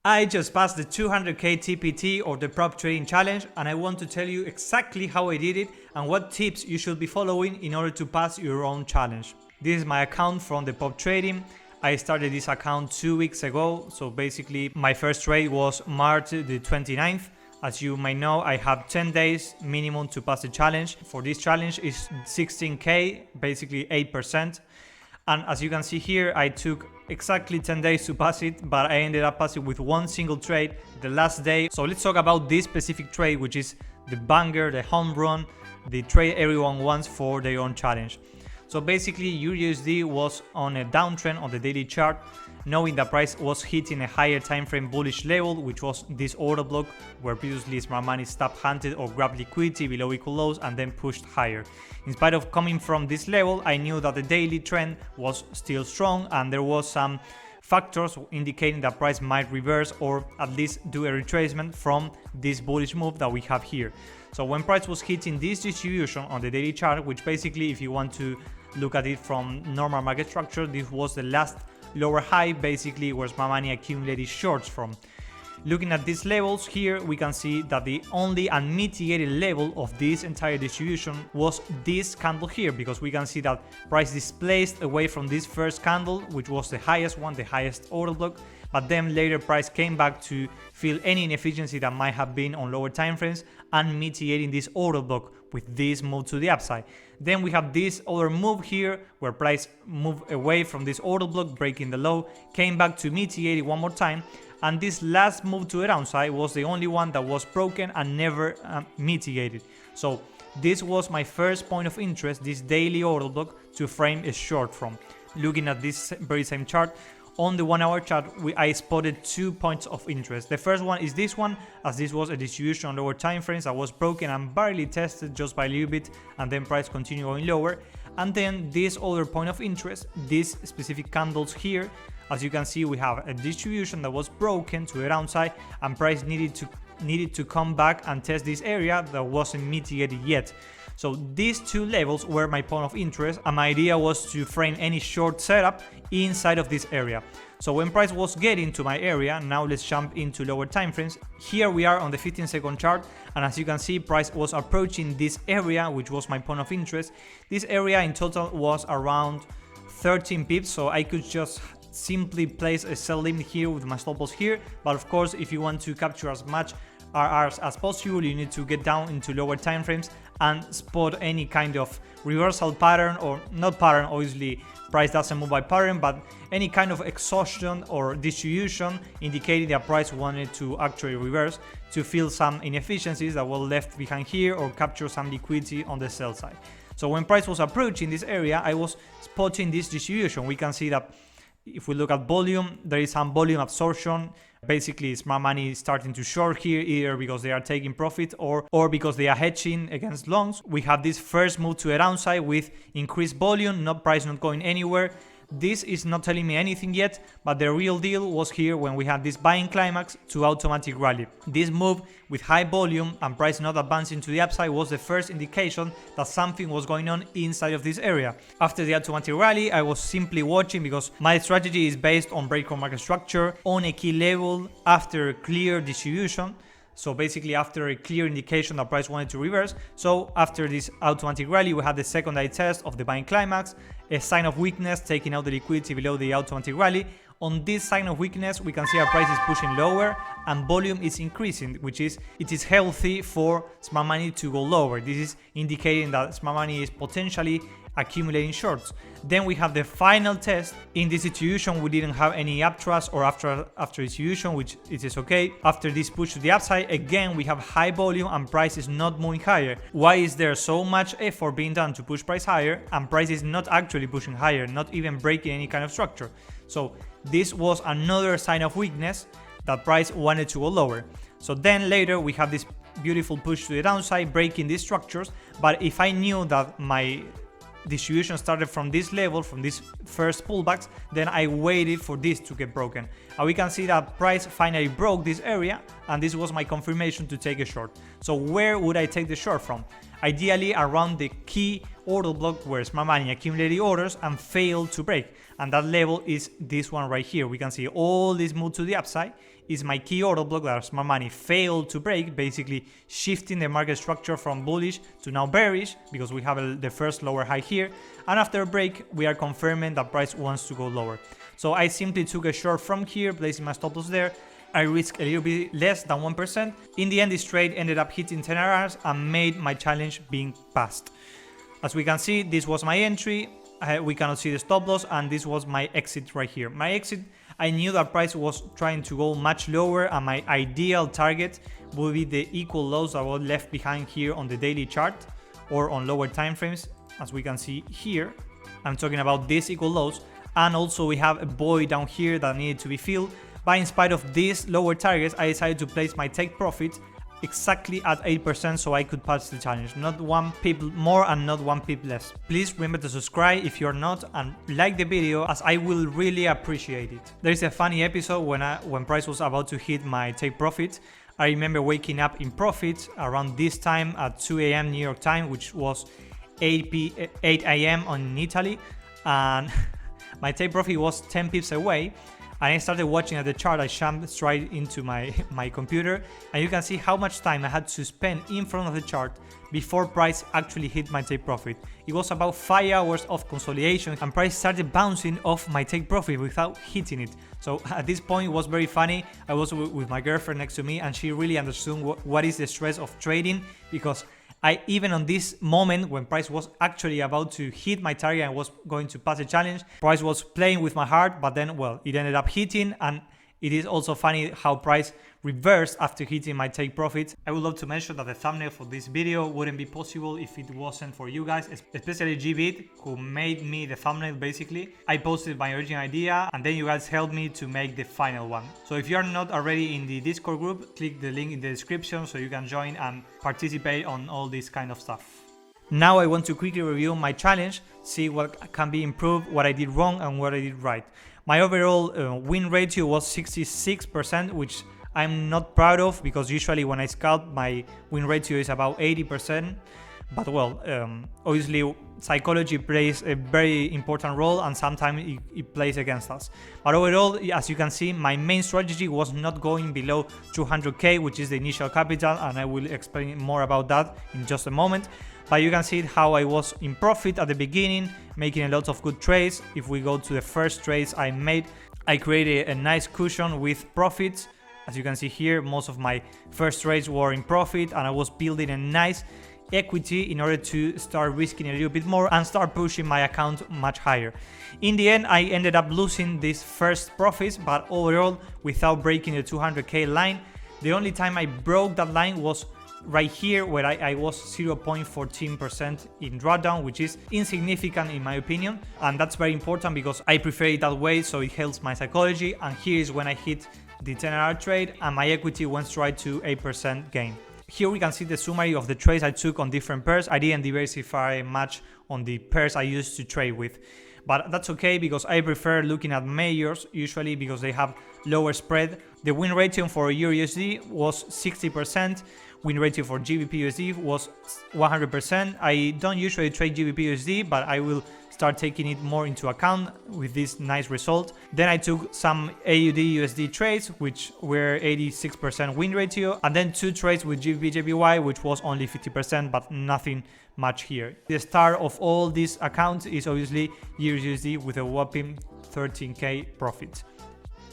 I just passed the 200k TPT or the prop trading challenge, and I want to tell you exactly how I did it and what tips you should be following in order to pass your own challenge. This is my account from the prop trading. I started this account 2 weeks ago, so basically my first trade was March the 29th. As you may know, I have 10 days minimum to pass the challenge. For this challenge is 16k, basically 8%. And as you can see here, I took exactly 10 days to pass it, but I ended up passing with one single trade the last day. So let's talk about this specific trade, which is the banger, the home run, the trade everyone wants for their own challenge. So basically USD was on a downtrend on the daily chart, knowing the price was hitting a higher time frame bullish level, which was this order block where previously smart money stopped hunted or grabbed liquidity below equal lows and then pushed higher. In spite of coming from this level, I knew that the daily trend was still strong and there was some factors indicating that price might reverse or at least do a retracement from this bullish move that we have here. So when price was hitting this distribution on the daily chart, which basically if you want to look at it from normal market structure, this was the last lower high basically where smart money accumulated shorts from. Looking at these levels here, we can see that the only unmitigated level of this entire distribution was this candle here, because we can see that price displaced away from this first candle, which was the highest one, the highest order block, but then later price came back to fill any inefficiency that might have been on lower time frames and mitigating this order block with this move to the upside. Then we have this other move here where price moved away from this order block, breaking the low, came back to mitigate it one more time, and this last move to the downside was the only one that was broken and never mitigated. So this was my first point of interest, this daily order block to frame a short from. Looking at this very same chart, on the 1 hour chart, I spotted 2 points of interest. The first one is this one, as this was a distribution on lower time frames that was broken and barely tested just by a little bit, and then price continued going lower. And then this other point of interest, these specific candles here, as you can see, we have a distribution that was broken to the downside and price needed to come back and test this area that wasn't mitigated yet. So these two levels were my point of interest, and my idea was to frame any short setup inside of this area. So when price was getting to my area, now let's jump into lower time frames. Here we are on the 15-second chart, and as you can see, price was approaching this area, which was my point of interest. This area in total was around 13 pips, so I could just simply place a sell limit here with my stop loss here. But of course, if you want to capture as much RRs as possible, you need to get down into lower time frames and spot any kind of reversal pattern, or not pattern, obviously price doesn't move by pattern, but any kind of exhaustion or distribution indicating that price wanted to actually reverse to fill some inefficiencies that were left behind here or capture some liquidity on the sell side. So when price was approaching this area, I was spotting this distribution. We can see that if we look at volume, there is some volume absorption. Basically, smart money is starting to short here, either because they are taking profit or because they are hedging against longs. We have this first move to the downside with increased volume, price not going anywhere. This is not telling me anything yet, but the real deal was here when we had this buying climax to automatic rally. This move with high volume and price not advancing to the upside was the first indication that something was going on inside of this area. After the automatic rally, I was simply watching, because my strategy is based on break-on market structure on a key level after clear distribution. So basically after a clear indication that price wanted to reverse. So after this automatic rally, we had the secondary test of the buying climax, a sign of weakness taking out the liquidity below the automatic rally. On this sign of weakness, we can see our price is pushing lower and volume is increasing, which is healthy for smart money to go lower. This is indicating that smart money is potentially accumulating shorts. Then we have the final test. In this distribution, we didn't have any uptrust or after distribution, which it is okay. After this push to the upside, again we have high volume and price is not moving higher. Why is there so much effort being done to push price higher and price is not actually pushing higher, not even breaking any kind of structure? So this was another sign of weakness that price wanted to go lower. So then later we have this beautiful push to the downside, breaking these structures. But if I knew that my distribution started from this level, from this first pullbacks, then I waited for this to get broken, and we can see that price finally broke this area, and this was my confirmation to take a short. So where would I take the short from? Ideally around the key order block where smart money accumulated orders and failed to break, and that level is this one right here. We can see all this move to the upside is my key order block that smart money failed to break, basically shifting the market structure from bullish to now bearish because we have the first lower high here, and after a break we are confirming that price wants to go lower. So I simply took a short from here, placing my stop loss there. I risked a little bit less than 1%. In the end, this trade ended up hitting 10 RRs and made my challenge being passed. As we can see, this was my entry. We cannot see the stop loss, and this was my exit right here. My exit, I knew that price was trying to go much lower, and my ideal target would be the equal lows that were left behind here on the daily chart or on lower time frames. As we can see here, I'm talking about these equal lows, and also we have a void down here that needed to be filled. But in spite of these lower targets, I decided to place my take profit exactly at 8% so I could pass the challenge. Not one pip more and not one pip less. Please remember to subscribe if you're not, and like the video, as I will really appreciate it. There is a funny episode when price was about to hit my take profit. I remember waking up in profit around this time at 2 AM New York time, which was 8 AM in Italy, and my take profit was 10 pips away. And I started watching at the chart. I jumped straight into my computer, and you can see how much time I had to spend in front of the chart before price actually hit my take profit. It was about 5 hours of consolidation, and price started bouncing off my take profit without hitting it. So at this point it was very funny. I was with my girlfriend next to me, and she really understood what is the stress of trading, because even on this moment when price was actually about to hit my target and was going to pass a challenge, price was playing with my heart, but then, well, it ended up hitting. And it is also funny how price reversed after hitting my take profit. I would love to mention that the thumbnail for this video wouldn't be possible if it wasn't for you guys, especially GBit, who made me the thumbnail basically. I posted my original idea, and then you guys helped me to make the final one. So if you're not already in the Discord group, click the link in the description so you can join and participate on all this kind of stuff. Now I want to quickly review my challenge, see what can be improved, what I did wrong and what I did right. My overall win ratio was 66%, which I'm not proud of, because usually when I scalp my win ratio is about 80%. But well, obviously psychology plays a very important role, and sometimes it plays against us. But overall, as you can see, my main strategy was not going below 200k, which is the initial capital, and I will explain more about that in just a moment. But you can see how I was in profit at the beginning, making a lot of good trades. If we go to the first trades I made, I created a nice cushion with profits. As you can see here, most of my first trades were in profit, and I was building a nice equity in order to start risking a little bit more and start pushing my account much higher. In the end, I ended up losing these first profits, but overall, without breaking the 200k line. The only time I broke that line was right here, where I was 0.14% in drawdown, which is insignificant in my opinion, and that's very important because I prefer it that way, so it helps my psychology. And here is when I hit the 10R trade and my equity went straight to 8% gain. Here we can see the summary of the trades I took on different pairs. I didn't diversify much on the pairs I used to trade with, but that's okay because I prefer looking at majors usually because they have lower spread. The win ratio for Euro USD was 60%. Win ratio for GBP USD was 100%. I don't usually trade GBP USD, but I will start taking it more into account with this nice result. Then I took some AUD USD trades, which were 86% win ratio, and then 2 trades with GBP JPY, which was only 50%, but nothing much here. The star of all these accounts is obviously Euro USD with a whopping 13k profit.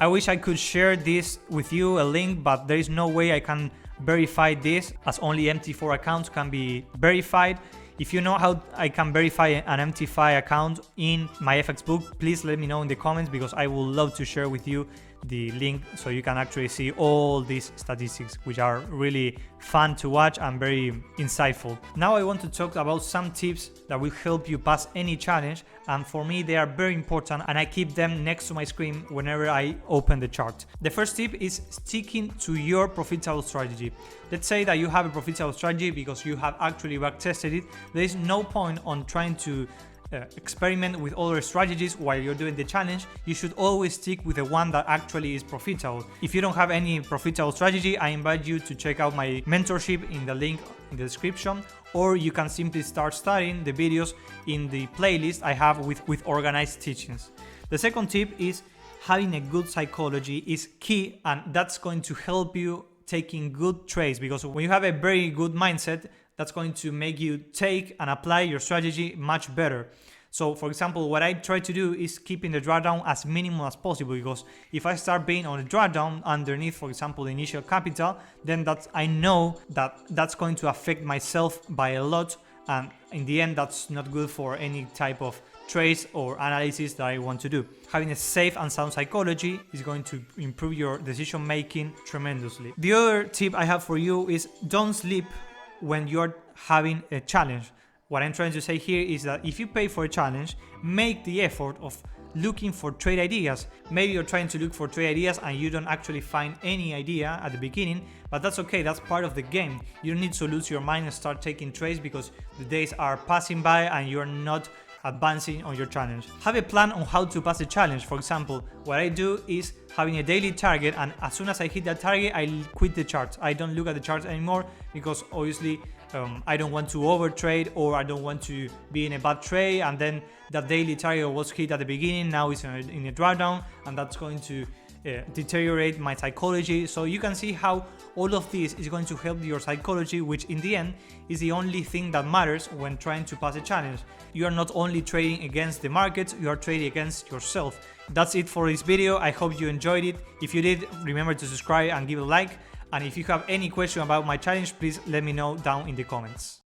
I wish I could share this with you, a link, but there is no way I can verify this, as only MT4 accounts can be verified. If you know how I can verify an MT5 account in MyFxbook, please let me know in the comments, because I would love to share with you the link so you can actually see all these statistics, which are really fun to watch and very insightful. Now I want to talk about some tips that will help you pass any challenge, and for me they are very important, and I keep them next to my screen whenever I open the chart. The first tip is sticking to your profitable strategy. Let's say that you have a profitable strategy because you have actually back tested it. There is no point on trying to experiment with other strategies while you're doing the challenge. You should always stick with the one that actually is profitable. If you don't have any profitable strategy, I invite you to check out my mentorship in the link in the description, or you can simply start studying the videos in the playlist I have with organized teachings. The second tip is having a good psychology is key, and that's going to help you taking good trades, because when you have a very good mindset, that's going to make you take and apply your strategy much better. So for example, what I try to do is keeping the drawdown as minimal as possible, because if I start being on a drawdown underneath, for example, the initial capital, then I know that that's going to affect myself by a lot, and in the end that's not good for any type of trades or analysis that I want to do. Having a safe and sound psychology is going to improve your decision making tremendously. The other tip I have for you is don't sleep when you're having a challenge. What I'm trying to say here is that if you pay for a challenge, make the effort of looking for trade ideas. Maybe you're trying to look for trade ideas and you don't actually find any idea at the beginning, but that's okay, that's part of the game. You don't need to lose your mind and start taking trades because the days are passing by and you're not advancing on your challenge. Have a plan on how to pass the challenge. For example, what I do is having a daily target, and as soon as I hit that target, I quit the charts. I don't look at the charts anymore, because obviously I don't want to over trade, or I don't want to be in a bad trade and then that daily target was hit at the beginning, now it's in a drawdown, and that's going to deteriorate my psychology. So you can see how all of this is going to help your psychology, which in the end is the only thing that matters when trying to pass a challenge. You are not only trading against the markets, you are trading against yourself. That's it for this video. I hope you enjoyed it. If you did, remember to subscribe and give a like. And if you have any question about my challenge, please let me know down in the comments.